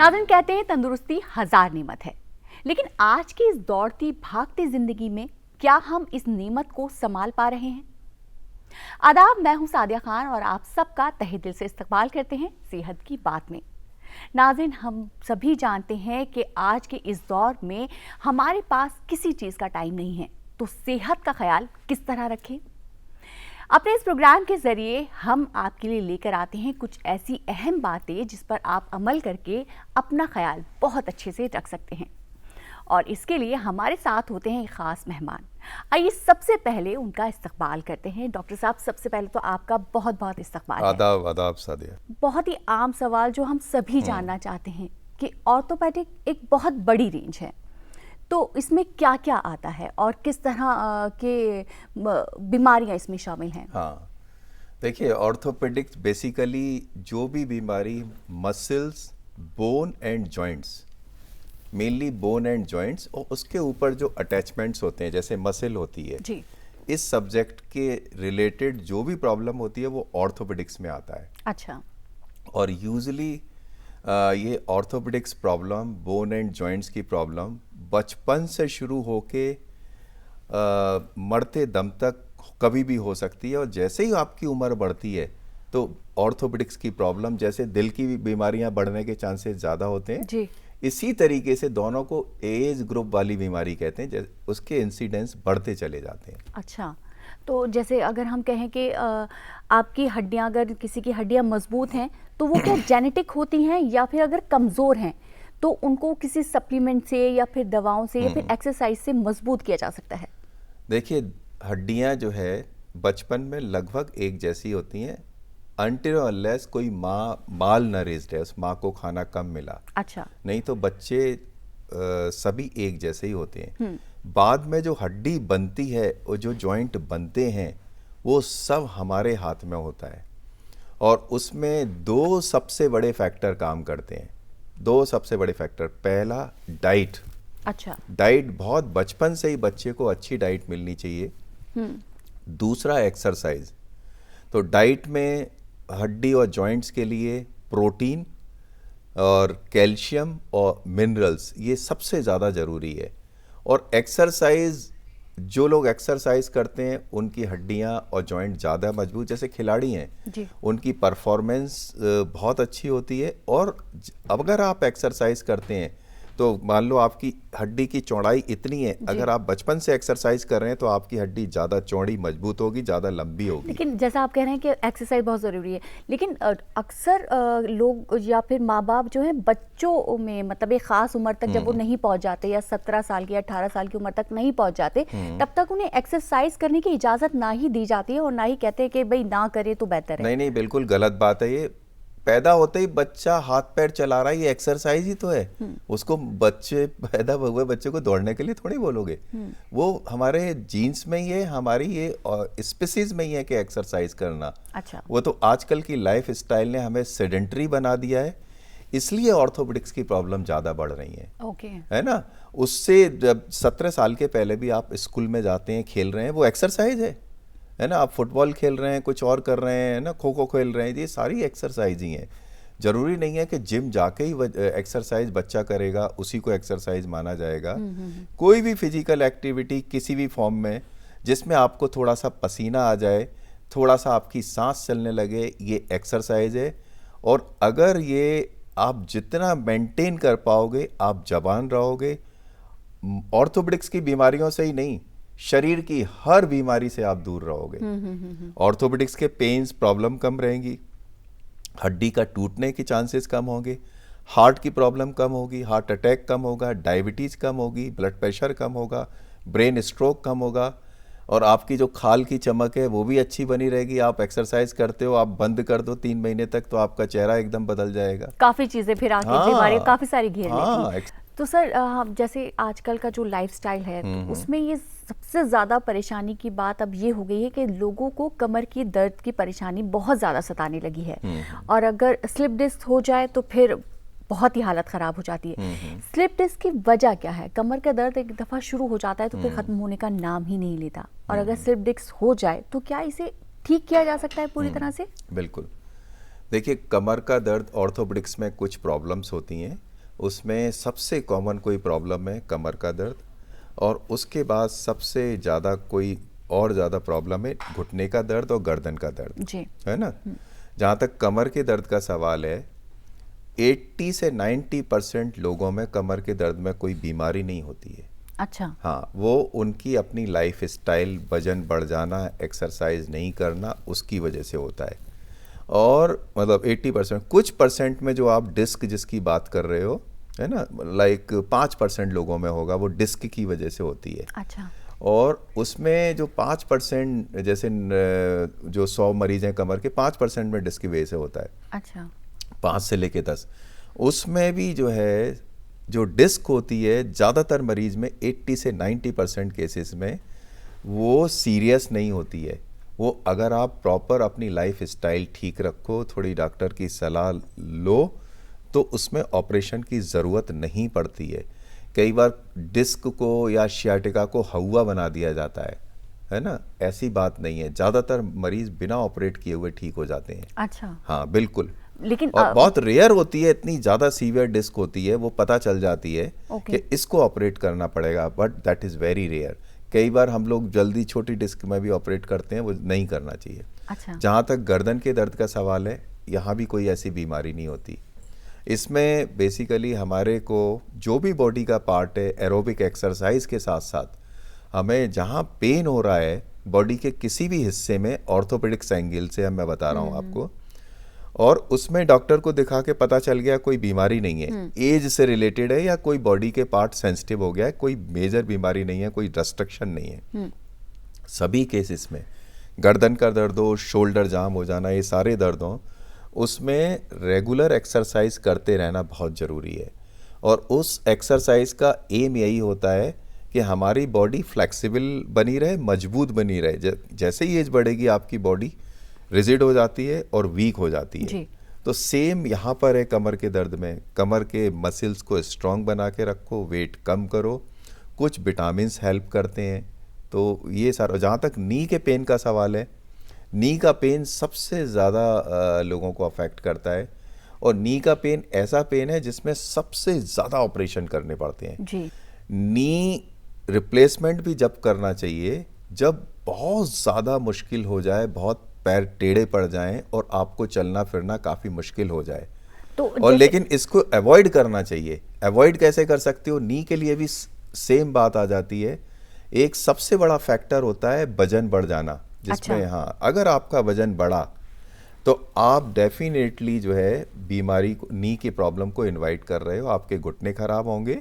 नाज़रीन, कहते हैं तंदुरुस्ती हजार नेमत है, लेकिन आज की इस दौड़ती भागती जिंदगी में क्या हम इस नेमत को संभाल पा रहे हैं? आदाब, मैं हूं सादिया खान और आप सबका तहे दिल से इस्तकबाल करते हैं सेहत की बात में। नाज़रीन, हम सभी जानते हैं कि आज के इस दौर में हमारे पास किसी चीज़ का टाइम नहीं है, तो सेहत का ख्याल किस तरह रखें? अपने इस प्रोग्राम के जरिए हम आपके लिए लेकर आते हैं कुछ ऐसी अहम बातें जिस पर आप अमल करके अपना ख्याल बहुत अच्छे से रख सकते हैं। और इसके लिए हमारे साथ होते हैं एक खास मेहमान। आइए सबसे पहले उनका इस्तकबाल करते हैं। डॉक्टर साहब, सबसे पहले तो आपका बहुत बहुत इस्तकबाल। आदाब आदाब सादिया। बहुत ही आम सवाल जो हम सभी जानना चाहते हैं कि ऑर्थोपेडिक एक बहुत बड़ी रेंज है, तो इसमें क्या क्या आता है और किस तरह के बीमारियां इसमें शामिल हैं? हाँ, देखिए, ऑर्थोपेडिक्स बेसिकली जो भी बीमारी muscles, bone and joints, mainly bone and joints और उसके ऊपर जो अटैचमेंट्स होते हैं जैसे मसल होती है जी। इस सब्जेक्ट के रिलेटेड जो भी प्रॉब्लम होती है वो ऑर्थोपेडिक्स में आता है। अच्छा। और यूजुअली ये orthopaedics problem, bone and joints की प्रॉब्लम बचपन से शुरू होके मरते दम तक कभी भी हो सकती है। और जैसे ही आपकी उम्र बढ़ती है तो ऑर्थोपेडिक्स की प्रॉब्लम, जैसे दिल की बीमारियां बढ़ने के चांसेस ज़्यादा होते हैं जी। इसी तरीके से दोनों को एज ग्रुप वाली बीमारी कहते हैं, उसके इंसिडेंस बढ़ते चले जाते हैं। अच्छा, तो जैसे अगर हम कहें कि आपकी हड्डियां, अगर किसी की हड्डियां मजबूत हैं तो वो क्या जेनेटिक होती हैं, या फिर अगर कमज़ोर हैं तो उनको किसी सप्लीमेंट से या फिर दवाओं से या फिर एक्सरसाइज से मजबूत किया जा सकता है? देखिए, हड्डियां जो है बचपन में लगभग एक जैसी होती हैं अनटिल अनलेस कोई माँ माल नरिश्ड है, उस माँ को खाना कम मिला। अच्छा। नहीं तो बच्चे सभी एक जैसे ही होते हैं। बाद में जो हड्डी बनती है और जो जॉइंट बनते हैं वो सब हमारे हाथ में होता है। और उसमें दो सबसे बड़े फैक्टर काम करते हैं, दो सबसे बड़े फैक्टर। पहला, डाइट। अच्छा। डाइट बहुत बचपन से ही बच्चे को अच्छी डाइट मिलनी चाहिए। दूसरा, एक्सरसाइज। तो डाइट में हड्डी और जॉइंट्स के लिए प्रोटीन और कैल्शियम और मिनरल्स ये सबसे ज़्यादा ज़रूरी है। और एक्सरसाइज, जो लोग एक्सरसाइज करते हैं उनकी हड्डियां और जॉइंट ज़्यादा मजबूत, जैसे खिलाड़ी हैं जी। उनकी परफॉर्मेंस बहुत अच्छी होती है। और अगर आप एक्सरसाइज करते हैं तो मान लो आपकी हड्डी की चौड़ाई इतनी है, अगर आप बचपन से एक्सरसाइज कर रहे हैं तो आपकी हड्डी ज़्यादा चौड़ी मजबूत होगी, ज़्यादा लंबी होगी। लेकिन जैसा आप कह रहे हैं कि एक्सरसाइज बहुत ज़रूरी है, लेकिन अक्सर लोग या फिर माँ बाप जो है बच्चों में, मतलब एक ख़ास उम्र तक जब वो नहीं पहुँच जाते, या 17 साल की या 18 साल की उम्र तक नहीं पहुँच जाते, तब तक उन्हें एक्सरसाइज करने की इजाज़त ना ही दी जाती है और ना ही कहते हैं कि भाई ना करे तो बेहतर है। नहीं नहीं, बिल्कुल गलत बात है ये। पैदा होते ही बच्चा हाथ पैर चला रहा है, ये एक्सरसाइज ही तो है। उसको बच्चे, पैदा हुए बच्चे को दौड़ने के लिए थोड़ी बोलोगे। वो हमारे जीन्स में ही है, हमारी ये स्पीसीज में ही है कि एक्सरसाइज करना। अच्छा। वो तो आजकल की लाइफ स्टाइल ने हमें सेडेंटरी बना दिया है, इसलिए ऑर्थोपेडिक्स की प्रॉब्लम ज़्यादा बढ़ रही है। ओके। है ना। उससे जब 17 साल के पहले भी आप स्कूल में जाते हैं, खेल रहे हैं, वो एक्सरसाइज है ना। आप फुटबॉल खेल रहे हैं, कुछ और कर रहे हैं ना, खो खो खेल रहे हैं, ये सारी एक्सरसाइज ही है। जरूरी नहीं है कि जिम जाके ही एक्सरसाइज बच्चा करेगा उसी को एक्सरसाइज माना जाएगा। कोई भी फिजिकल एक्टिविटी किसी भी फॉर्म में जिसमें आपको थोड़ा सा पसीना आ जाए, थोड़ा सा आपकी सांस चलने लगे, ये एक्सरसाइज है। और अगर ये आप जितना मेंटेन कर पाओगे आप जवान रहोगे। ऑर्थोपेडिक्स की बीमारियों से ही नहीं, शरीर की हर बीमारी से आप दूर रहोगे। ऑर्थोपेडिक्स के पेन्स, प्रॉब्लम कम रहेंगी, हड्डी का टूटने के चांसेस कम होंगे, हार्ट की प्रॉब्लम कम होगी, हार्ट अटैक कम होगा, डायबिटीज कम होगी, ब्लड प्रेशर कम होगा, ब्रेन स्ट्रोक कम होगा। और आपकी जो खाल की चमक है वो भी अच्छी बनी रहेगी। आप एक्सरसाइज करते हो, आप बंद कर दो 3 महीने तक तो आपका चेहरा एकदम बदल जाएगा। काफ़ी चीज़ें फिर आके बीमारियां काफ़ी सारी घेर लेती हैं। हाँ। तो सर, जैसे आजकल का जो लाइफस्टाइल है तो उसमें ये सबसे ज़्यादा परेशानी की बात अब ये हो गई है कि लोगों को कमर की दर्द की परेशानी बहुत ज़्यादा सताने लगी है। और अगर स्लिप डिस्क हो जाए तो फिर बहुत ही हालत ख़राब हो जाती है। स्लिप डिस्क की वजह क्या है? कमर का दर्द एक दफ़ा शुरू हो जाता है तो फिर ख़त्म होने का नाम ही नहीं लेता। और अगर स्लिप डिस्क हो जाए तो क्या इसे ठीक किया जा सकता है पूरी तरह से? बिल्कुल। देखिए, कमर का दर्द ऑर्थोपेडिक्स में कुछ प्रॉब्लम्स होती हैं उसमें सबसे कॉमन कोई प्रॉब्लम है कमर का दर्द, और उसके बाद सबसे ज़्यादा कोई और ज़्यादा प्रॉब्लम है घुटने का दर्द और गर्दन का दर्द, जी। है ना। जहाँ तक कमर के दर्द का सवाल है, 80 से 90% लोगों में कमर के दर्द में कोई बीमारी नहीं होती है। अच्छा। हाँ, वो उनकी अपनी लाइफ स्टाइल, वजन बढ़ जाना, एक्सरसाइज नहीं करना, उसकी वजह से होता है। और मतलब 80%, कुछ परसेंट में जो आप डिस्क जिसकी बात कर रहे हो, है ना, लाइक 5% लोगों में होगा, वो डिस्क की वजह से होती है। अच्छा। और उसमें जो 5%, जैसे जो 100 मरीज हैं कमर के, 5% में डिस्क की वजह से होता है। अच्छा। 5 से लेके 10, उसमें भी जो है, जो डिस्क होती है, ज़्यादातर मरीज में 80 से 90% केसेस में वो सीरियस नहीं होती है। वो अगर आप प्रॉपर अपनी लाइफ स्टाइल ठीक रखो, थोड़ी डॉक्टर की सलाह लो, तो उसमें ऑपरेशन की ज़रूरत नहीं पड़ती है। कई बार डिस्क को या शियाटिका को हवा बना दिया जाता है ना, ऐसी बात नहीं है। ज़्यादातर मरीज बिना ऑपरेट किए हुए ठीक हो जाते हैं। अच्छा। हाँ बिल्कुल। लेकिन और बहुत रेयर होती है, इतनी ज़्यादा सीवियर डिस्क होती है, वो पता चल जाती है ओके। कि इसको ऑपरेट करना पड़ेगा, but that is very rare. कई बार हम लोग जल्दी छोटी डिस्क में भी ऑपरेट करते हैं, वो नहीं करना चाहिए। अच्छा। जहाँ तक गर्दन के दर्द का सवाल है, यहाँ भी कोई ऐसी बीमारी नहीं होती। इसमें बेसिकली हमारे को जो भी बॉडी का पार्ट है, एरोबिक एक्सरसाइज के साथ साथ हमें जहाँ पेन हो रहा है बॉडी के किसी भी हिस्से में, ऑर्थोपेडिक्स एंगल से मैं बता रहा हूँ आपको, और उसमें डॉक्टर को दिखा के पता चल गया कोई बीमारी नहीं है, एज से रिलेटेड है या कोई बॉडी के पार्ट सेंसिटिव हो गया है, कोई मेजर बीमारी नहीं है, कोई रेस्ट्रिक्शन नहीं है, सभी केसेस में गर्दन का दर्द हो, शोल्डर जाम हो जाना, ये सारे दर्द हों, उसमें रेगुलर एक्सरसाइज करते रहना बहुत ज़रूरी है। और उस एक्सरसाइज का एम यही होता है कि हमारी बॉडी फ्लेक्सिबल बनी रहे, मजबूत बनी रहे। जैसे ही एज बढ़ेगी आपकी बॉडी रिजिड हो जाती है और वीक हो जाती है जी। तो सेम यहाँ पर है कमर के दर्द में। कमर के मसल्स को स्ट्रॉन्ग बना के रखो, वेट कम करो, कुछ विटामिन्स हेल्प करते हैं। तो ये सारा। जहाँ तक नी के पेन का सवाल है, नी का पेन सबसे ज़्यादा लोगों को अफेक्ट करता है, और नी का पेन ऐसा पेन है जिसमें सबसे ज़्यादा ऑपरेशन करने पड़ते हैं। जी। नी रिप्लेसमेंट भी जब करना चाहिए जब बहुत ज़्यादा मुश्किल हो जाए, बहुत पैर टेढ़े पड़ जाएं और आपको चलना फिरना काफ़ी मुश्किल हो जाए। तो और लेकिन इसको अवॉइड करना चाहिए। अवॉइड कैसे कर सकते हो? नी के लिए भी सेम बात आ जाती है। एक सबसे बड़ा फैक्टर होता है वजन बढ़ जाना, जिसमें अच्छा। हाँ, अगर आपका वजन बढ़ा तो आप डेफिनेटली जो है बीमारी को, नी की प्रॉब्लम को इनवाइट कर रहे हो। आपके घुटने खराब होंगे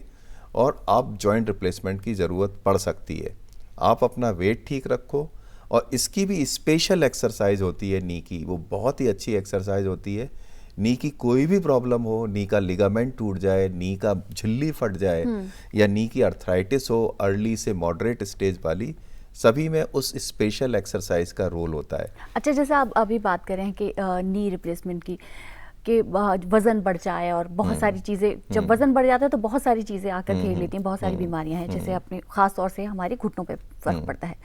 और आप जॉइंट रिप्लेसमेंट की ज़रूरत पड़ सकती है। आप अपना वेट ठीक रखो, और इसकी भी स्पेशल एक्सरसाइज होती है नी की, वो बहुत ही अच्छी एक्सरसाइज होती है। नी की कोई भी प्रॉब्लम हो, नी का लिगामेंट टूट जाए, नी का झिल्ली फट जाए, या नी की अर्थराइटिस हो अर्ली से मॉडरेट स्टेज वाली, सभी में उस स्पेशल एक्सरसाइज का रोल होता है। अच्छा, जैसे आप अभी बात कर रहे हैं कि नी रिप्लेसमेंट की, कि वजन बढ़ जाए और बहुत सारी चीज़ें, जब वजन बढ़ जाता है तो बहुत सारी चीज़ें आकर घेर लेती हैं, बहुत सारी बीमारियां हैं, जैसे अपने ख़ास तौर से हमारे घुटनों पे फर्क पड़ता है।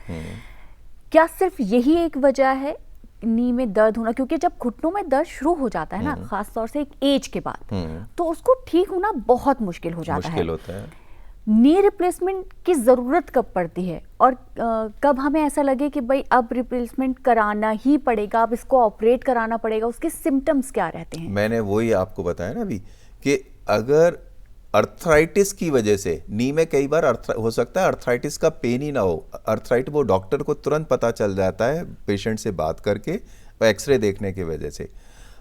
क्या सिर्फ यही एक वजह है नी में दर्द होना? क्योंकि जब घुटनों में दर्द शुरू हो जाता है ना, खास तौर से एक एज के बाद, तो उसको ठीक होना बहुत मुश्किल हो जाता है। होता है। नी रिप्लेसमेंट की ज़रूरत कब पड़ती है, और कब हमें ऐसा लगे कि भाई अब रिप्लेसमेंट कराना ही पड़ेगा, अब इसको ऑपरेट कराना पड़ेगा? उसके सिम्टम्स क्या रहते हैं? मैंने वही आपको बताया ना अभी, कि अगर अर्थराइटिस की वजह से, नी में कई बार हो सकता है अर्थराइटिस का पेन ही ना हो। अर्थराइटिस वो डॉक्टर को तुरंत पता चल जाता है पेशेंट से बात करके, एक्सरे देखने की वजह से।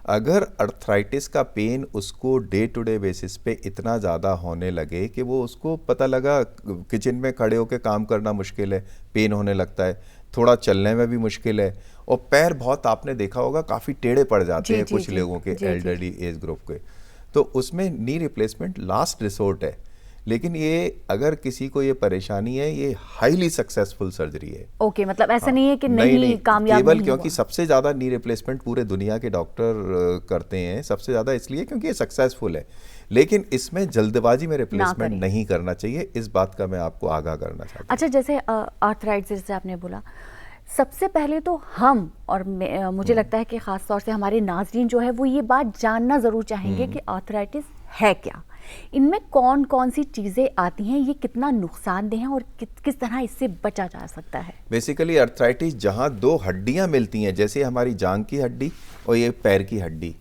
अगर अर्थराइटिस का पेन उसको डे टू डे बेसिस पे इतना ज़्यादा होने लगे कि वो उसको पता लगा किचन में खड़े होकर काम करना मुश्किल है, पेन होने लगता है, थोड़ा चलने में भी मुश्किल है, और पैर बहुत, आपने देखा होगा, काफ़ी टेढ़े पड़ जाते हैं कुछ लोगों के, एल्डरली एज ग्रुप के, तो उसमें नी रिप्लेसमेंट लास्ट रिसोर्ट है। लेकिन ये अगर किसी को ये परेशानी है, ये हाईली सक्सेसफुल सर्जरी है। ओके, मतलब ऐसा नहीं है कि नहीं कामयाब केवल नहीं क्योंकि हुआ। सबसे ज़्यादा नी रिप्लेसमेंट पूरे दुनिया के डॉक्टर करते हैं, सबसे ज़्यादा इसलिए क्योंकि ये सक्सेसफुल है। लेकिन इसमें जल्दबाजी में रिप्लेसमेंट नहीं करना चाहिए, इस बात का मैं आपको आगाह करना चाहता हूँ। अच्छा, जैसे आर्थराइटिस जैसे आपने बोला, सबसे पहले तो हम, और मुझे लगता है कि ख़ास तौर से हमारे नाज़रीन जो है वो ये बात जानना ज़रूर चाहेंगे कि आर्थराइटिस है क्या, इनमें कौन कौन सी चीज़ें आती हैं, ये कितना नुकसानदेह है और किस तरह इससे बचा जा सकता है? बेसिकली अर्थराइटिस जहाँ दो हड्डियाँ मिलती हैं, जैसे हमारी जांघ की हड्डी और ये पैर की हड्डी,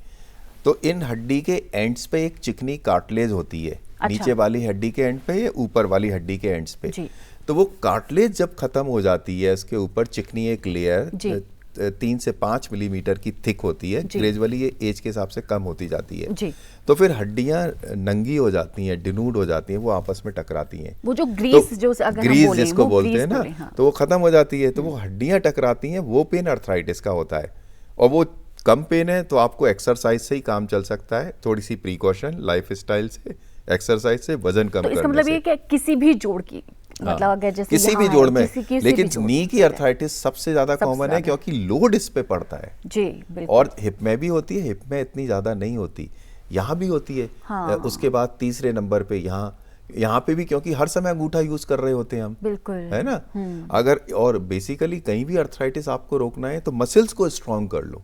तो इन हड्डी के एंड्स पे एक चिकनी कार्टिलेज होती है। अच्छा। नीचे वाली हड्डी के एंड पे या ऊपर वाली हड्डी के एंड्स पे जी। तो वो कार्टिलेज जब खत्म हो जाती है, इसके ऊपर चिकनी एक लेयर 3 से 5 मिलीमीटर की थिक होती है। ग्रेजुअली ये एज के हिसाब से कम होती जाती है जी। तो फिर हड्डियां नंगी हो जाती हैं, डिनूड हो जाती हैं, वो आपस में टकराती हैं। वो जो ग्रीस तो जो अगर हम ग्रीस बोलें, जिसको वो बोलते ग्रीस हैं ना, बोलें, हाँ। तो वो खत्म हो जाती है, तो वो हड्डियां टकराती हैं, वो पेन अर्थराइटिस का होता है। और वो कम पेन है तो आपको एक्सरसाइज से ही काम चल सकता है, थोड़ी सी प्रिकॉशन, लाइफ स्टाइल से, एक्सरसाइज से, वजन कम तो इसका करने मतलब से। ये कि किसी भी जोड़ की, मतलब अगर जैसे किसी भी यहाँ जोड़ है, में, किसी लेकिन भी जोड़ नी की अर्थराइटिस सबसे ज्यादा सबसे कॉमन है, ज्यादा। क्योंकि लोड इस पे पड़ता है। जी बिल्कुल। और हिप में भी होती है, हिप में इतनी ज्यादा नहीं होती, यहाँ भी होती है। हाँ। उसके बाद तीसरे नंबर पे यहाँ पे भी, क्योंकि हर समय अंगूठा यूज कर रहे होते हैं हम, बिल्कुल, है ना। अगर और बेसिकली कहीं भी अर्थराइटिस आपको रोकना है तो मसल्स को स्ट्रांग कर लो।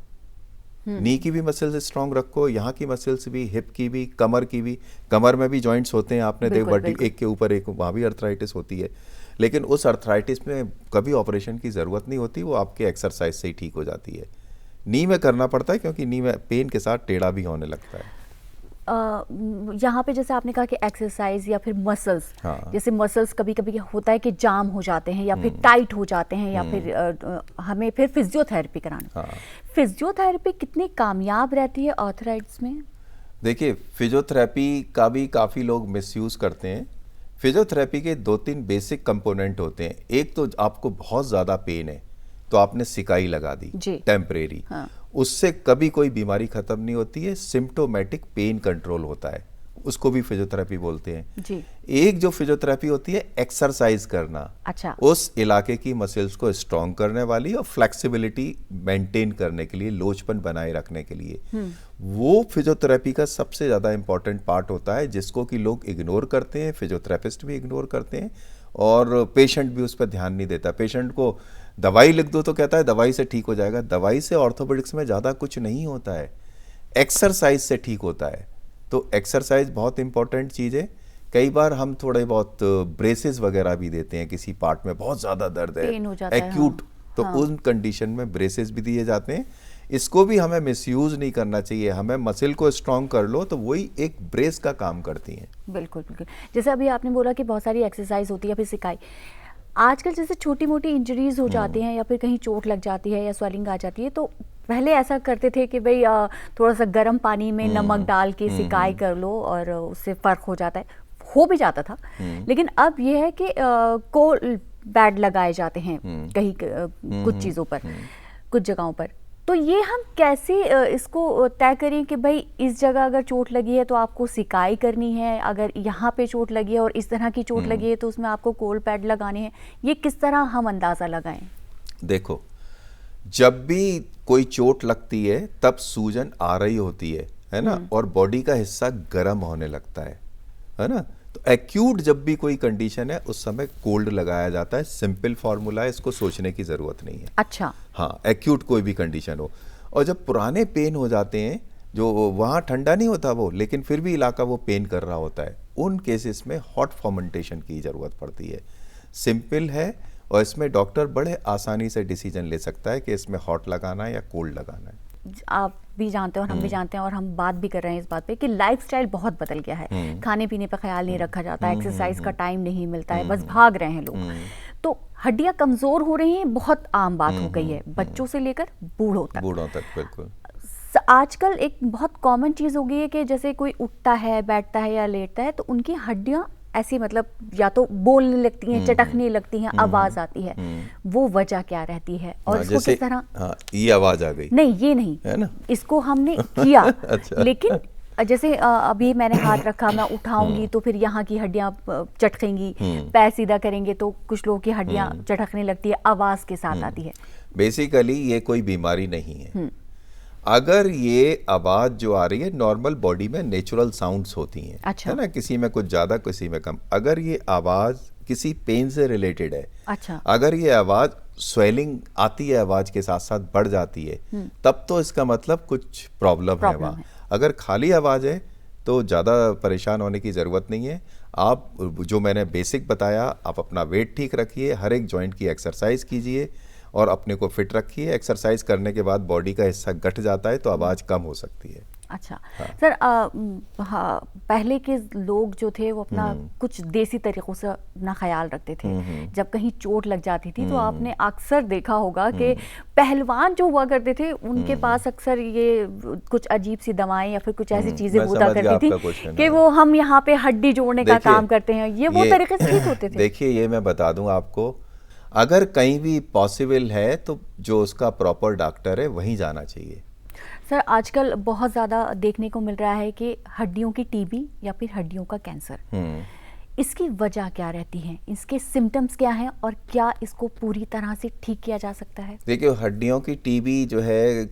नी की भी मसल्स स्ट्रांग रखो, यहाँ की मसल्स भी, हिप की भी, कमर की भी। कमर में भी जॉइंट्स होते हैं, आपने देखो बड़ी एक के ऊपर एक, वहाँ भी अर्थराइटिस होती है। लेकिन उस अर्थराइटिस में कभी ऑपरेशन की ज़रूरत नहीं होती, वो आपके एक्सरसाइज से ही ठीक हो जाती है। नी में करना पड़ता है, क्योंकि नी में पेन के साथ टेढ़ा भी होने लगता है। यहाँ पे जैसे आपने कहा कि एक्सरसाइज या फिर मसल्स, हाँ। जैसे मसल्स कभी कभी होता है कि जाम हो जाते हैं या फिर टाइट हो जाते हैं, या फिर हमें फिर फिजियोथेरेपी कराना। हाँ। फिजियोथेरेपी कितनी कामयाब रहती है आर्थराइटिस में? देखिए, फिजियोथेरेपी का भी काफ़ी लोग मिसयूज़ करते हैं। फिजियोथेरेपी के 2-3 बेसिक कंपोनेंट होते हैं। एक तो आपको बहुत ज़्यादा पेन है तो आपने सिकाई लगा दी टेम्परेरी, हाँ। उससे कभी कोई बीमारी खत्म नहीं होती है, सिम्प्टोमेटिक पेन कंट्रोल होता है, उसको भी फिजियोथेरेपी बोलते हैं। जी। एक जो फिजियोथेरेपी होती है एक्सरसाइज करना, अच्छा। उस इलाके की मसल्स को स्ट्रॉन्ग करने वाली और फ्लेक्सिबिलिटी मेंटेन करने के लिए, लोचपन बनाए रखने के लिए, वो फिजियोथेरेपी का सबसे ज़्यादा इंपॉर्टेंट पार्ट होता है, जिसको कि लोग इग्नोर करते हैं, फिजियोथेरेपिस्ट भी इग्नोर करते हैं और पेशेंट भी उस पर ध्यान नहीं देता। पेशेंट को दवाई लिख दो तो कहता है दवाई से ठीक हो जाएगा। दवाई से ऑर्थोपेडिक्स में ज़्यादा कुछ नहीं होता है, एक्सरसाइज से ठीक होता है। तो एक्सरसाइज बहुत इंपॉर्टेंट चीज़ है। कई बार हम थोड़े बहुत ब्रेसेस वगैरह भी देते हैं, किसी पार्ट में बहुत ज़्यादा दर्द है, एक्यूट, तो उन कंडीशन में ब्रेसेस भी दिए जाते हैं। इसको भी हमें मिसयूज नहीं करना चाहिए। हमें मसल को स्ट्रांग कर लो तो वही एक ब्रेस का काम करती हैं। बिल्कुल बिल्कुल। जैसे अभी आपने बोला कि बहुत सारी एक्सरसाइज होती है, फिर सिखाई। आजकल जैसे छोटी मोटी इंजरीज हो जाती हैं या फिर कहीं चोट लग जाती है या स्वेलिंग आ जाती है, तो पहले ऐसा करते थे कि भाई थोड़ा सा गर्म पानी में नमक डाल के सिकाई कर लो और उससे फ़र्क हो जाता है, हो भी जाता था। लेकिन अब ये है कि कोल्ड बैड लगाए जाते हैं कहीं कुछ चीज़ों पर, कुछ जगहों पर। तो ये हम कैसे इसको तय करें कि भाई इस जगह अगर चोट लगी है तो आपको सिकाई करनी है, अगर यहाँ पे चोट लगी है और इस तरह की चोट लगी है तो उसमें आपको कोल्ड पैड लगाने हैं, ये किस तरह हम अंदाज़ा लगाएं? देखो, जब भी कोई चोट लगती है तब सूजन आ रही होती है ना, और बॉडी का हिस्सा गर्म होने लगता है ना। तो एक्यूट जब भी कोई कंडीशन है उस समय कोल्ड लगाया जाता है। सिंपल फार्मूला है, इसको सोचने की जरूरत नहीं है। अच्छा। हाँ, एक्यूट कोई भी कंडीशन हो। और जब पुराने पेन हो जाते हैं, जो वहाँ ठंडा नहीं होता वो, लेकिन फिर भी इलाका वो पेन कर रहा होता है, उन केसेस में हॉट फर्मेंटेशन की ज़रूरत पड़ती है। सिंपल है और इसमें डॉक्टर बड़े आसानी से डिसीजन ले सकता है कि इसमें हॉट लगाना है या कोल्ड लगाना है। आप भी जानते हैं और हम भी जानते हैं और हम बात भी कर रहे हैं इस बात पे कि लाइफस्टाइल बहुत बदल गया है। खाने पीने पर ख्याल नहीं रखा जाता, एक्सरसाइज का टाइम नहीं मिलता है, बस भाग रहे हैं लोग। तो हड्डियां कमजोर हो रही हैं, बहुत आम बात हो गई है, बच्चों से लेकर बूढ़ों तक। बिल्कुल। आजकल एक बहुत कॉमन चीज हो गई है कि जैसे कोई उठता है, बैठता है या लेटता है तो उनकी हड्डियां ऐसी, मतलब या तो बोलने लगती हैं, चटकने लगती हैं, आवाज आती है। वो वजह क्या रहती है और इसको किस तरह? हाँ, ये आवाज आ गई। नहीं, ये नहीं है ना, इसको हमने किया। अच्छा। लेकिन जैसे अभी मैंने हाथ रखा, मैं उठाऊंगी तो फिर यहाँ की हड्डियां चटकेंगी, पैर सीधा करेंगे तो कुछ लोगों की हड्डियां चटकने लगती है, आवाज के साथ आती है। बेसिकली ये कोई बीमारी नहीं है। अगर ये आवाज जो आ रही है, नॉर्मल बॉडी में नेचुरल साउंड्स होती हैं। अच्छा। है ना, किसी में कुछ ज्यादा, किसी में कम। अगर ये आवाज किसी पेन से रिलेटेड है, अच्छा, अगर ये आवाज स्वेलिंग आती है, आवाज के साथ साथ बढ़ जाती है, तब तो इसका मतलब कुछ प्रॉब्लम है वहाँ। अगर खाली आवाज है तो ज़्यादा परेशान होने की ज़रूरत नहीं है। आप जो मैंने बेसिक बताया, आप अपना वेट ठीक रखिए, हर एक जॉइंट की एक्सरसाइज कीजिए और अपने को फिट रखिए। एक्सरसाइज करने के बाद बॉडी का हिस्सा घट जाता है तो आवाज़ कम हो सकती है। अच्छा। हाँ। सर, हाँ, पहले के लोग जो थे वो अपना कुछ देसी तरीक़ों से अपना ख्याल रखते थे। जब कहीं चोट लग जाती थी तो आपने अक्सर देखा होगा कि पहलवान जो हुआ करते थे उनके पास अक्सर ये कुछ अजीब सी दवाएं या फिर कुछ ऐसी चीज़ें मैं होता समझ गया करती आपका थी क्वेश्चन। कि वो हम यहाँ पे हड्डी जोड़ने का देखिए, काम करते हैं, ये वो तरीके से ठीक होते थे। देखिए, ये मैं बता दूं आपको, अगर कहीं भी पॉसिबल है तो जो उसका प्रॉपर डॉक्टर है वहीं जाना चाहिए। सर, आजकल बहुत ज़्यादा देखने को मिल रहा है कि हड्डियों की टीबी या फिर हड्डियों का कैंसर, इसकी वजह क्या रहती है, इसके सिम्टम्स क्या हैं और क्या इसको पूरी तरह से ठीक किया जा सकता है? देखिए, हड्डियों की टीबी जो है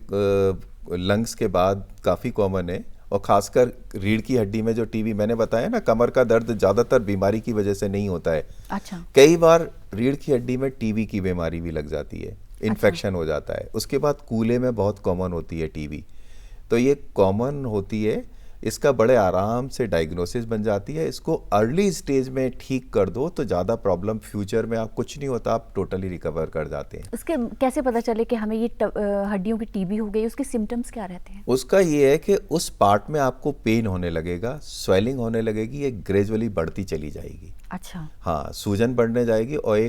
लंग्स के बाद काफ़ी कॉमन है, और ख़ासकर रीढ़ की हड्डी में जो टीबी मैंने बताया ना, कमर का दर्द ज़्यादातर बीमारी की वजह से नहीं होता है। अच्छा। कई बार रीढ़ की हड्डी में टीबी की बीमारी भी लग जाती है, इन्फेक्शन हो जाता है। उसके बाद कूल्हे में बहुत कॉमन होती है टीबी, तो ये कॉमन होती है। इसका बड़े आराम से डायग्नोसिस बन जाती है। इसको अर्ली स्टेज में ठीक कर दो तो ज़्यादा प्रॉब्लम फ्यूचर में आप कुछ नहीं होता, आप टोटली रिकवर कर जाते हैं। उसके कैसे पता चले कि हमें ये हड्डियों की टीबी हो गई, उसके सिम्टम्स क्या रहते हैं? उसका ये है कि उस पार्ट में आपको पेन होने लगेगा, स्वेलिंग होने लगेगी, ये ग्रेजुअली बढ़ती चली जाएगी। अच्छा। हाँ, सूजन बढ़ने जाएगी और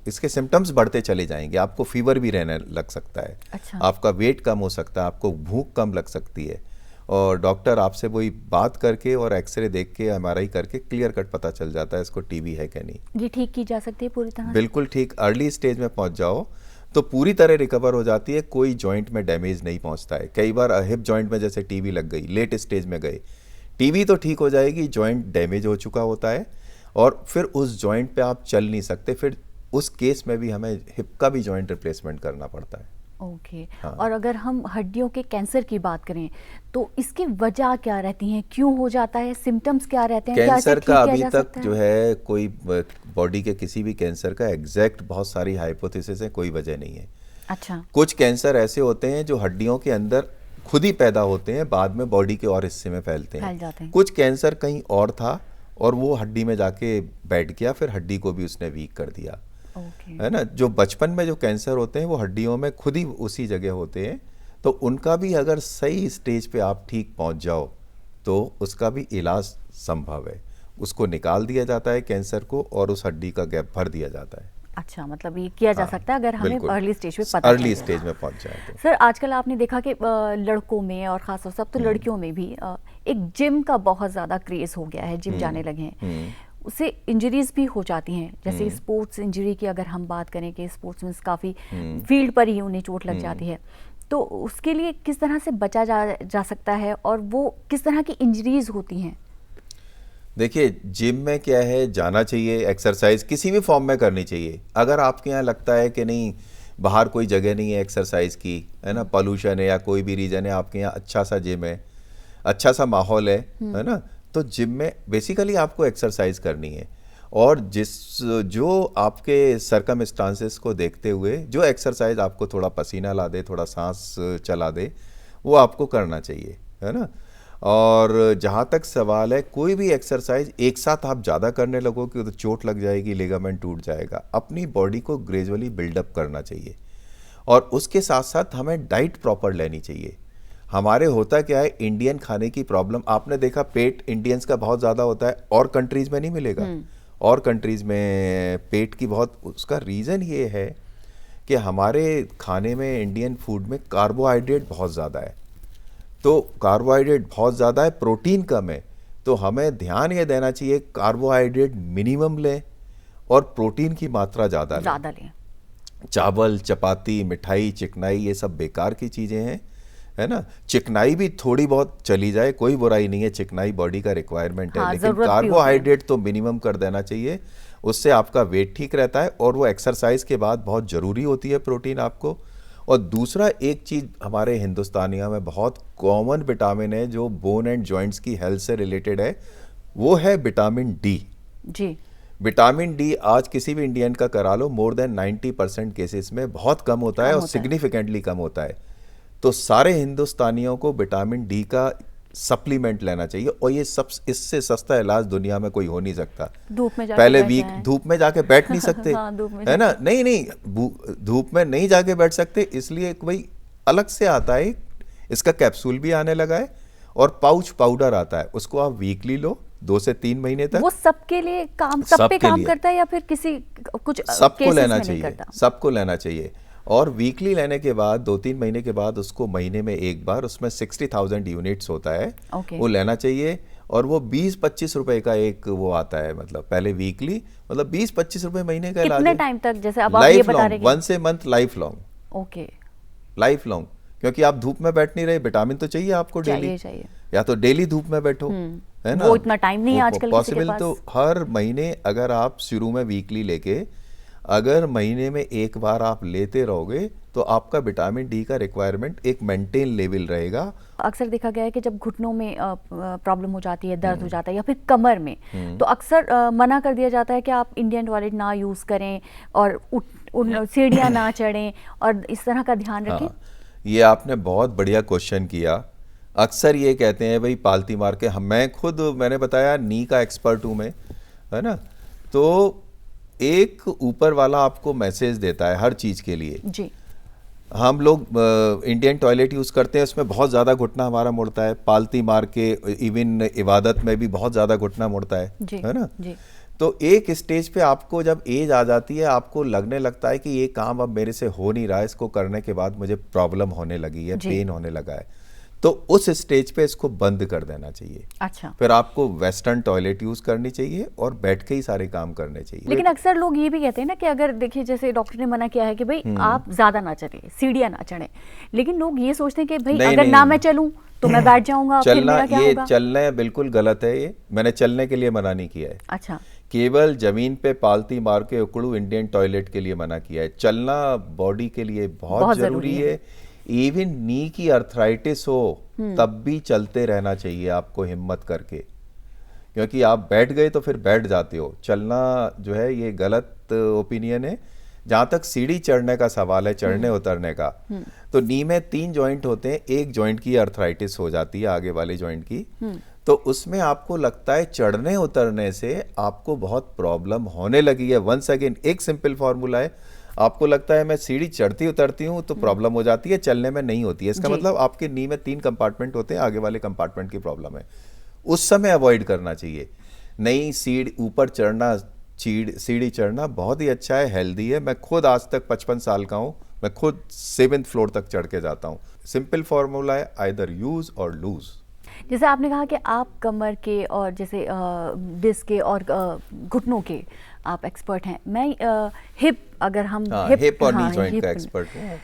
इसके सिम्टम्स बढ़ते चले जाएंगे। आपको फीवर भी रहने लग सकता है। अच्छा। आपका वेट कम हो सकता है, आपको भूख कम लग सकती है, और डॉक्टर आपसे वही बात करके और एक्सरे देख के, एमआरआई करके क्लियर कट पता चल जाता है इसको टीबी है कि नहीं। ये ठीक की जा सकती है पूरी तरह? बिल्कुल ठीक। अर्ली स्टेज में पहुंच जाओ तो पूरी तरह रिकवर हो जाती है, कोई जॉइंट में डैमेज नहीं पहुंचता है। कई बार हिप जॉइंट में जैसे टीबी लग गई, लेट स्टेज में गए, टीबी तो ठीक हो जाएगी, जॉइंट डैमेज हो चुका होता है और फिर उस जॉइंट पे आप चल नहीं सकते। फिर उस केस में भी हमें हिप का भी जॉइंट रिप्लेसमेंट करना पड़ता है। ओके। हाँ। और अगर हम हड्डियों के कैंसर की बात करें तो इसकी वजह क्या रहती है, क्यों हो जाता है, सिम्टम्स क्या रहते हैं, कैंसर का अभी तक सकता जो है कोई बॉडी के किसी भी कैंसर का एग्जैक्ट, बहुत सारी हाइपोथेसिस है, कोई वजह नहीं है। अच्छा। कुछ कैंसर ऐसे होते हैं जो हड्डियों के अंदर खुद ही पैदा होते हैं, बाद में बॉडी के और हिस्से में फैल जाते हैं। कुछ कैंसर कहीं और था और वो हड्डी में जाके बैठ गया, फिर हड्डी को भी उसने वीक कर दिया। है ना। जो बचपन में जो कैंसर होते हैं वो हड्डियों में खुद ही उसी जगह होते हैं, तो उनका भी अगर सही स्टेज पे आप ठीक पहुंच जाओ तो उसका भी इलाज संभव है। उसको निकाल दिया जाता है कैंसर को और उस हड्डी का गैप भर दिया जाता है। अच्छा, मतलब ये किया जा सकता है अगर हमें अर्ली स्टेज पे पता अर्ली स्टेज में पहुंच जाए तो। सर, आजकल आपने देखा कि लड़कों में और खासतौर से अब तो लड़कियों में भी एक जिम का बहुत ज़्यादा क्रेज़ हो गया है, जिम जाने लगे हैं, उससे इंजरीज भी हो जाती हैं। जैसे स्पोर्ट्स इंजरी की अगर हम बात करें कि स्पोर्ट्समैन काफ़ी फील्ड पर ही उन्हें चोट लग जाती है, तो उसके लिए किस तरह से बचा जा सकता है और वो किस तरह की इंजरीज होती हैं? देखिए, जिम में क्या है, जाना चाहिए, एक्सरसाइज किसी भी फॉर्म में करनी चाहिए। अगर आपके यहाँ लगता है कि नहीं, बाहर कोई जगह नहीं है एक्सरसाइज की, है ना, पॉल्यूशन है या कोई भी रीजन है, आपके यहाँ अच्छा सा जिम है, अच्छा सा माहौल है ना, तो जिम में बेसिकली आपको एक्सरसाइज करनी है। और जो आपके सरकमस्टांसेस को देखते हुए जो एक्सरसाइज आपको थोड़ा पसीना ला दे, थोड़ा सांस चला दे, वो आपको करना चाहिए, है ना। और जहाँ तक सवाल है, कोई भी एक्सरसाइज एक साथ आप ज़्यादा करने लगोगे तो चोट लग जाएगी, लिगामेंट टूट जाएगा। अपनी बॉडी को ग्रेजुअली बिल्डअप करना चाहिए और उसके साथ साथ हमें डाइट प्रॉपर लेनी चाहिए। हमारे होता क्या है, इंडियन खाने की प्रॉब्लम आपने देखा, पेट इंडियंस का बहुत ज़्यादा होता है, और कंट्रीज़ में नहीं मिलेगा। और कंट्रीज़ में पेट की बहुत, उसका रीज़न ये है कि हमारे खाने में, इंडियन फूड में कार्बोहाइड्रेट बहुत ज़्यादा है। तो कार्बोहाइड्रेट बहुत ज़्यादा है, प्रोटीन कम है, तो हमें ध्यान ये देना चाहिए कार्बोहाइड्रेट मिनिमम लें और प्रोटीन की मात्रा ज़्यादा लें। चावल, चपाती, मिठाई, चिकनाई, ये सब बेकार की चीज़ें हैं, है ना। चिकनाई भी थोड़ी बहुत चली जाए, कोई बुराई नहीं है, चिकनाई बॉडी का रिक्वायरमेंट है, लेकिन कार्बोहाइड्रेट तो मिनिमम कर देना चाहिए। उससे आपका वेट ठीक रहता है और वो एक्सरसाइज के बाद बहुत ज़रूरी होती है प्रोटीन आपको। और दूसरा, एक चीज़ हमारे हिंदुस्तानियों में बहुत कॉमन विटामिन है जो बोन एंड जॉइंट्स की हेल्थ से रिलेटेड है, वो है विटामिन डी। जी। विटामिन डी आज किसी भी इंडियन का करा लो, मोर देन 90% केसेस में बहुत कम होता है और सिग्निफिकेंटली कम होता है। तो सारे हिंदुस्तानियों को विटामिन डी का सप्लीमेंट लेना चाहिए, और ये सब इससे सस्ता इलाज दुनिया में कोई हो नहीं सकता। धूप में जाके पहले बैठ वीक जाएं। धूप में जाके बैठ नहीं सकते, हाँ, धूप में है ना? नहीं नहीं, धूप में नहीं जाके बैठ सकते, इसलिए कोई अलग से आता है, इसका कैप्सूल भी आने लगा है, और पाउच पाउडर आता है, उसको आप वीकली लो 2 से 3 महीने तक। वो सबके लिए काम, सब पे सबके काम लिए। करता है या फिर किसी कुछ सबको केसेस लेना में नहीं चाहिए, करता? सबको लेना चाहिए। और वीकली लेने के बाद 2-3 महीने के बाद उसको महीने में एक बार, उसमें 60,000 यूनिट्स होता है, ओके। वो लेना चाहिए। और वो 20-25 रुपए का एक वो आता है, मतलब पहले वीकली, मतलब 20-25 रुपए महीने का इलाज कितने है। टाइम तक, जैसे अब आप ये लाइफ बता रहे लॉन्ग, हैं 1 month, life long, okay, life long. क्योंकि आप धूप में बैठ नहीं रहे, विटामिन तो चाहिए आपको डेली, चाहिए। या तो डेली धूप में बैठो, है ना? वो इतना टाइम नहीं है आजकल किसी के पॉसिबल। पास। तो हर महीने अगर आप शुरू में वीकली लेके, अगर महीने में एक बार आप लेते रहोगे, तो आपका विटामिन डी का रिक्वायरमेंट एक मेंटेन लेवल रहेगा। अक्सर देखा गया है कि जब घुटनों में प्रॉब्लम हो जाती है, दर्द हो जाता है, या फिर कमर में, तो अक्सर मना कर दिया जाता है कि आप इंडियन टॉयलेट ना यूज़ करें और सीढ़ियाँ ना चढ़ें और इस तरह का ध्यान रखें। हाँ, ये आपने बहुत बढ़िया क्वेश्चन किया। अक्सर ये कहते हैं भाई पालती मार के, मैंने बताया नी का एक्सपर्ट हूँ मैं, है ना? तो एक ऊपर वाला आपको मैसेज देता है हर चीज़ के लिए। जी। हम लोग इंडियन टॉयलेट यूज़ करते हैं, उसमें बहुत ज़्यादा घुटना हमारा मुड़ता है, पालती मार के इवन इबादत में भी बहुत ज़्यादा घुटना मुड़ता है ना? जी। तो एक स्टेज पे आपको जब एज आ जाती है, आपको लगने लगता है कि ये काम अब मेरे से हो नहीं रहा है, इसको करने के बाद मुझे प्रॉब्लम होने लगी है, पेन होने लगा है, तो उस स्टेज पे इसको बंद कर देना चाहिए। अच्छा। फिर आपको वेस्टर्न टॉयलेट यूज करनी चाहिए और बैठ के ही सारे काम करने चाहिए। लेकिन अक्सर लोग ये भी कहते हैं ना कि अगर देखिए, जैसे डॉक्टर ने मना किया है कि भाई आप ज्यादा ना चलें, सीढ़ियां ना चढ़ें, लेकिन लोग ये सोचते हैं कि भाई अगर ना मैं चलूं तो मैं बैठ जाऊंगा, फिर मेरा क्या होगा? चलना बिल्कुल गलत है। ये मैंने चलने के लिए मना नहीं किया है। अच्छा। केवल जमीन पे पालती मार के उकड़ू इंडियन टॉयलेट के लिए मना किया है। चलना बॉडी के लिए बहुत जरूरी है। इवन नी की अर्थराइटिस हो तब भी चलते रहना चाहिए आपको, हिम्मत करके, क्योंकि आप बैठ गए तो फिर बैठ जाते हो। चलना जो है ये गलत ओपिनियन है। जहां तक सीढ़ी चढ़ने का सवाल है, चढ़ने उतरने का, तो नी में 3 जॉइंट होते हैं। एक जॉइंट की अर्थराइटिस हो जाती है, आगे वाले जॉइंट की, तो उसमें आपको लगता है चढ़ने उतरने से आपको बहुत प्रॉब्लम होने लगी है। वंस अगेन एक सिंपल फॉर्मूला है, आपको लगता है मैं सीढ़ी चढ़ती उतरती हूँ तो प्रॉब्लम हो जाती है, चलने में नहीं होती है। इसका मतलब आपके नी में 3 कंपार्टमेंट होते हैं, आगे वाले कंपार्टमेंट की प्रॉब्लम है। उस समय अवॉइड करना चाहिए। नई सीढ़ी ऊपर चढ़ना, सीढ़ी चढ़ना बहुत ही अच्छा है, हेल्दी है। मैं खुद आज तक 55 साल का हूँ, मैं खुद 7th फ्लोर तक चढ़ के जाता हूँ। सिंपल फॉर्मूला है, आइदर यूज और लूज। जैसे आपने कहा कि आप कमर के और जैसे डिस्क के और घुटनों के आप एक्सपर्ट हैं। मैं हिप, अगर हम हिप और नी जॉइंट का एक्सपर्ट हूँ।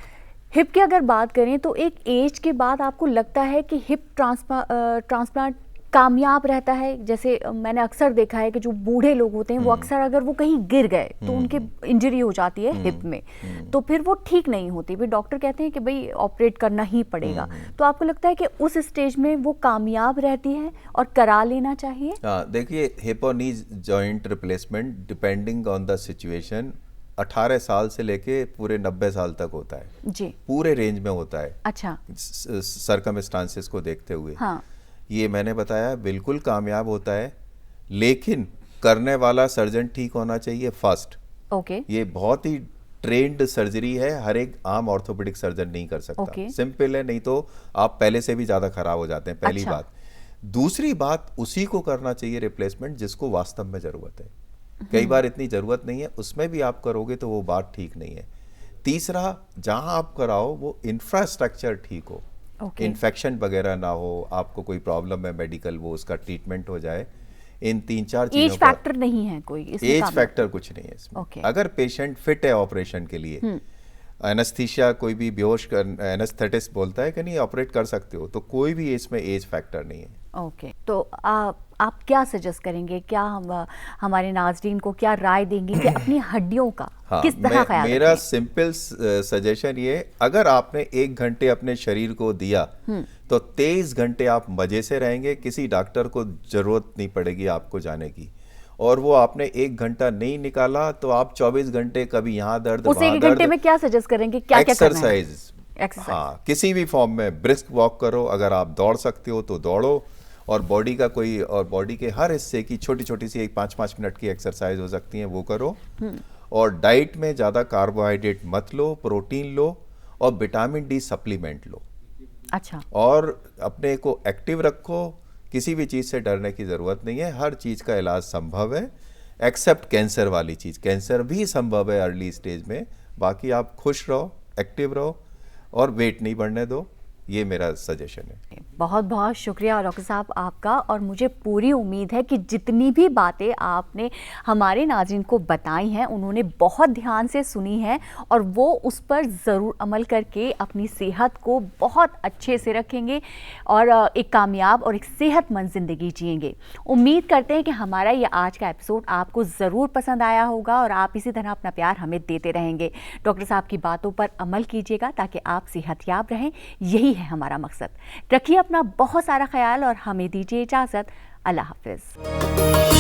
हिप की अगर बात करें तो एक एज के बाद आपको लगता है कि हिप ट्रांसप्लांट कामयाब रहता है? जैसे मैंने अक्सर देखा है कि जो बूढ़े लोग होते हैं वो अक्सर अगर वो कहीं गिर गए तो उनके इंजरी हो जाती है हिप में, तो फिर वो ठीक नहीं होती, फिर डॉक्टर कहते हैं कि भाई ऑपरेट करना ही पड़ेगा। तो आपको लगता है कि उस स्टेज में वो कामयाब रहती है और करा लेना चाहिए? देखिए, हिप और knee joint replacement depending on the situation 18 साल से लेके पूरे 90 साल तक होता है जी, पूरे रेंज में होता है। अच्छा। सरकमस्टांसेस को देखते हुए हाँ। ये मैंने बताया बिल्कुल कामयाब होता है, लेकिन करने वाला सर्जन ठीक होना चाहिए फर्स्ट। ओके। ये बहुत ही ट्रेंड सर्जरी है, हर एक आम ऑर्थोपेडिक सर्जन नहीं कर सकता। सिंपल है, नहीं तो आप पहले से भी ज्यादा खराब हो जाते हैं, पहली अच्छा। बात। दूसरी बात, उसी को करना चाहिए रिप्लेसमेंट जिसको वास्तव में जरूरत है। कई बार इतनी जरूरत नहीं है, उसमें भी आप करोगे तो वो बात ठीक नहीं है। तीसरा, जहां आप कराओ वो इंफ्रास्ट्रक्चर ठीक हो, इन्फेक्शन वगैरह ना हो, आपको कोई प्रॉब्लम है मेडिकल, वो उसका ट्रीटमेंट हो जाए। इन 3-4 चीजों एज फैक्टर नहीं है कोई इसमें? एज फैक्टर कुछ नहीं है इसमें। अगर पेशेंट फिट है ऑपरेशन के लिए, एनेस्थीसिया कोई भी बेहोश कर, एनेस्थेटिस्ट बोलता है कि नहीं ऑपरेट कर सकते हो, तो कोई भी इसमें एज फैक्टर नहीं है। ओके। तो आप क्या सजेस्ट करेंगे, क्या हम हमारे नाज़रीन को क्या राय देंगे कि अपनी हड्डियों का किस तरह ख्याल रखें? मेरा सिंपल सजेशन ये, अगर आपने 1 घंटे अपने शरीर को दिया तो 23 घंटे आप मजे से रहेंगे, किसी डॉक्टर को जरूरत नहीं पड़ेगी आपको जाने की। और वो आपने 1 घंटा नहीं निकाला तो आप 24 घंटे कभी यहाँ दर्द, उस 1 घंटे में क्या सजेस्ट करेंगे, क्या क्या करना है? Exercise, exercise. हाँ, किसी भी फॉर्म में ब्रिस्क वॉक करो, अगर आप दौड़ सकते हो तो दौड़ो, और बॉडी के हर हिस्से की छोटी छोटी सी 5-5 मिनट की एक्सरसाइज हो सकती है, वो करो। और डाइट में ज़्यादा कार्बोहाइड्रेट मत लो, प्रोटीन लो और विटामिन डी सप्लीमेंट लो। अच्छा। और अपने को एक्टिव रखो, किसी भी चीज़ से डरने की ज़रूरत नहीं है, हर चीज़ का इलाज संभव है, एक्सेप्ट कैंसर वाली चीज़। कैंसर भी संभव है अर्ली स्टेज में। बाकी आप खुश रहो, एक्टिव रहो और वेट नहीं बढ़ने दो, ये मेरा सजेशन है। बहुत बहुत शुक्रिया डॉक्टर साहब आपका, और मुझे पूरी उम्मीद है कि जितनी भी बातें आपने हमारे नाज़रीन को बताई हैं उन्होंने बहुत ध्यान से सुनी है और वो उस पर ज़रूर अमल करके अपनी सेहत को बहुत अच्छे से रखेंगे और एक कामयाब और एक सेहतमंद ज़िंदगी जिएंगे। उम्मीद करते हैं कि हमारा ये आज का एपिसोड आपको ज़रूर पसंद आया होगा और आप इसी तरह अपना प्यार हमें देते रहेंगे। डॉक्टर साहब की बातों पर अमल कीजिएगा ताकि आप सेहतयाब रहें, यही है हमारा मकसद। रखिए अपना बहुत सारा ख्याल और हमें दीजिए इजाजत। अल्लाह हाफिज।